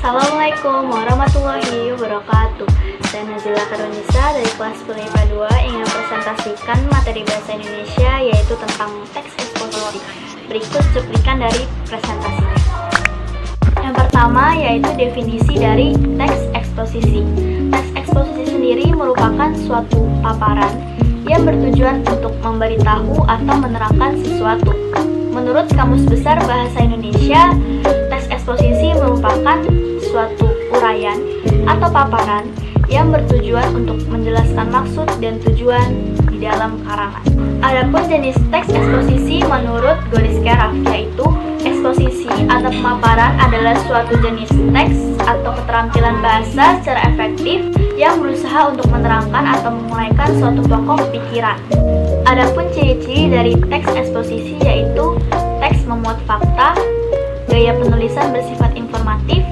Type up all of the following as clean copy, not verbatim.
Assalamualaikum warahmatullahi wabarakatuh. Saya Nazila Karunisa dari kelas 10 IPA 2 ingin mempresentasikan materi bahasa Indonesia yaitu tentang teks eksposisi. Berikut cuplikan dari presentasinya. Yang pertama yaitu definisi dari teks eksposisi. Teks eksposisi sendiri merupakan suatu paparan yang bertujuan untuk memberitahu atau menerangkan sesuatu. Menurut Kamus Besar Bahasa Indonesia, teks eksposisi merupakan suatu uraian atau paparan yang bertujuan untuk menjelaskan maksud dan tujuan di dalam karangan. Adapun jenis teks eksposisi menurut Goris Keraf, yaitu eksposisi atau pemaparan adalah suatu jenis teks atau keterampilan bahasa secara efektif yang berusaha untuk menerangkan atau menguraikan suatu pokok pikiran. Adapun ciri-ciri dari teks eksposisi yaitu teks memuat fakta, gaya penulisan bersifat informatif,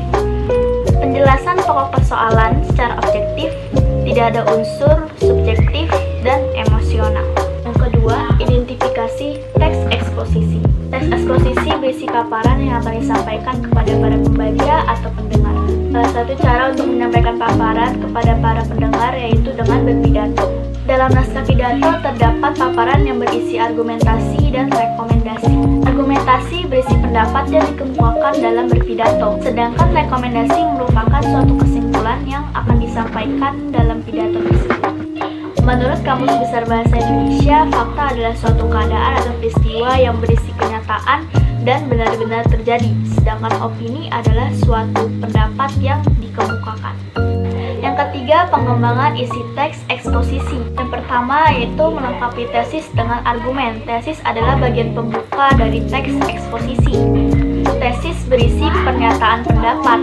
penjelasan pokok persoalan secara objektif, tidak ada unsur subjektif dan emosional. Yang kedua, identifikasi teks eksposisi. Teks eksposisi berisi paparan yang akan disampaikan kepada para pembaca atau pendengar. Salah satu cara untuk menyampaikan paparan kepada para pendengar yaitu dengan berpidato. Dalam naskah pidato terdapat paparan yang berisi argumentasi dan rekomendasi. Argumentasi berisi pendapat yang dikemukakan dalam berpidato, sedangkan rekomendasi merupakan suatu kesimpulan yang akan disampaikan dalam pidato tersebut. Menurut Kamus Besar Bahasa Indonesia, fakta adalah suatu keadaan atau peristiwa yang berisi kenyataan dan benar-benar terjadi, sedangkan opini adalah suatu pendapat yang dikemukakan. Yang ketiga, pengembangan isi teks eksposisi. Yang pertama yaitu melengkapi tesis dengan argumen. Tesis adalah bagian pembuka dari teks eksposisi. Tesis berisi pernyataan pendapat.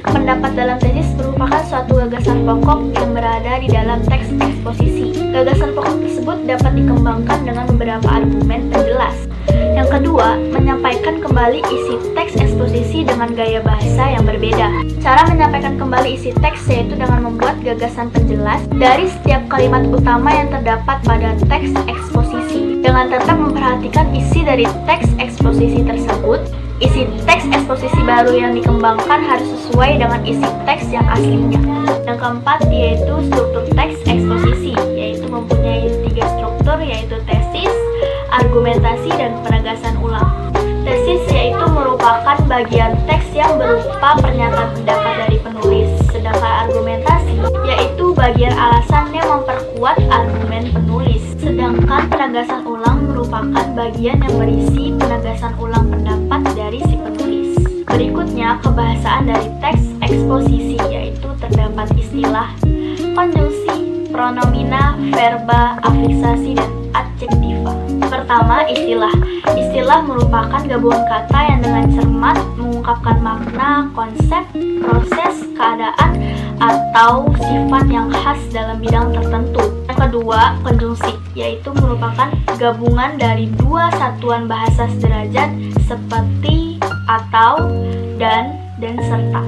Pendapat dalam tesis merupakan suatu gagasan pokok yang berada di dalam teks eksposisi. Gagasan pokok tersebut dapat dikembangkan dengan beberapa argumen penjelas. Yang kedua, menyampaikan kembali isi teks eksposisi dengan gaya bahasa yang berbeda. Cara menyampaikan kembali isi teks yaitu dengan membuat gagasan penjelas dari setiap kalimat utama yang terdapat pada teks eksposisi. Dengan tetap memperhatikan isi dari teks eksposisi tersebut, isi teks eksposisi baru yang dikembangkan harus sesuai dengan isi teks yang aslinya. Yang keempat yaitu struktur teks eksposisi, yaitu mempunyai 3 struktur yaitu tesis, argumentasi, dan penegasan ulang. Tesis yaitu merupakan bagian teks yang berupa pernyataan pendapat dari penulis, sedangkan argumentasi yaitu bagian alasan yang memperkuat argumen penulis, sedangkan penegasan ulang merupakan bagian yang berisi penegasan ulang pendapat dari si penulis. Berikutnya, kebahasaan dari teks eksposisi yaitu terdapat istilah, konjungsi, pronomina, verba, afiksasi, dan adjektiva. Pertama, istilah. Istilah merupakan gabungan kata yang dengan cermat mengungkapkan makna, konsep, proses, keadaan, atau sifat yang khas dalam bidang tertentu. Yang kedua, konjungsi, yaitu merupakan gabungan dari 2 satuan bahasa sederajat seperti atau, dan serta.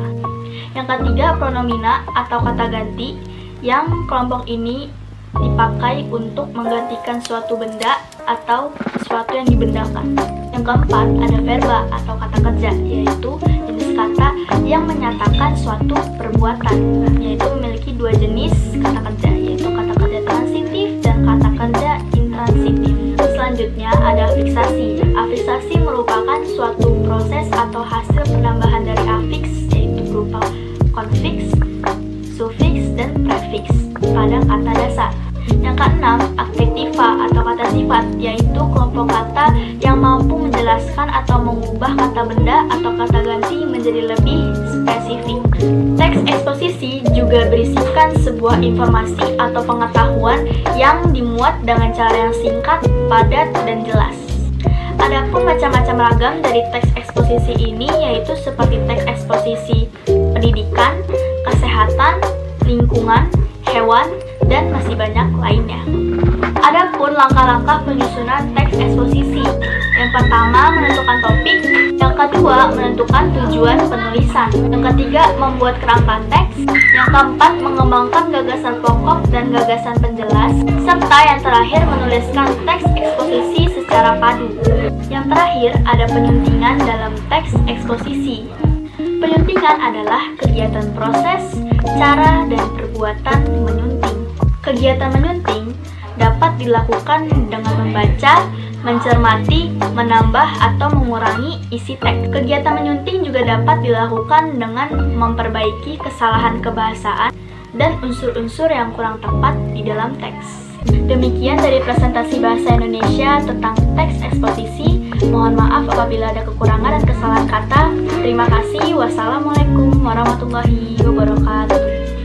Yang ketiga, pronomina atau kata ganti, yang kelompok ini dipakai untuk menggantikan suatu benda atau sesuatu yang dibendakan. Yang keempat, ada verba atau kata kerja, yaitu jenis kata yang menyatakan suatu perbuatan, yaitu memiliki 2 jenis kata kerja, yaitu kata kerja transitif dan kata kerja intransitif. Selanjutnya ada afiksasi. Afiksasi merupakan suatu proses atau hasil penambahan dari afiks, yaitu berupa konfiks, sufiks, dan prefiks pada kata dasar. Yang keenam, adjektiva atau kata sifat, yaitu kelompok kata yang mampu menjelaskan atau mengubah kata benda atau kata ganti menjadi lebih spesifik. Teks eksposisi juga berisikan sebuah informasi atau pengetahuan yang dimuat dengan cara yang singkat, padat, dan jelas. Adapun macam-macam ragam dari teks eksposisi ini yaitu seperti teks eksposisi pendidikan, kesehatan, lingkungan, hewan, dan masih banyak lainnya. Adapun langkah-langkah penyusunan teks eksposisi. Yang pertama, menentukan topik. Yang kedua, menentukan tujuan penulisan. Yang ketiga, membuat kerangka teks. Yang keempat, mengembangkan gagasan pokok dan gagasan penjelas. Serta yang terakhir, menuliskan teks eksposisi secara padu. Yang terakhir, ada penyuntingan dalam teks eksposisi. Penyuntingan adalah kegiatan proses, cara, dan perbuatan menyunting. Kegiatan menyunting dapat dilakukan dengan membaca, mencermati, menambah, atau mengurangi isi teks. Kegiatan menyunting juga dapat dilakukan dengan memperbaiki kesalahan kebahasaan dan unsur-unsur yang kurang tepat di dalam teks. Demikian dari presentasi Bahasa Indonesia tentang teks eksposisi. Mohon maaf apabila ada kekurangan dan kesalahan kata. Terima kasih. Wassalamualaikum warahmatullahi wabarakatuh.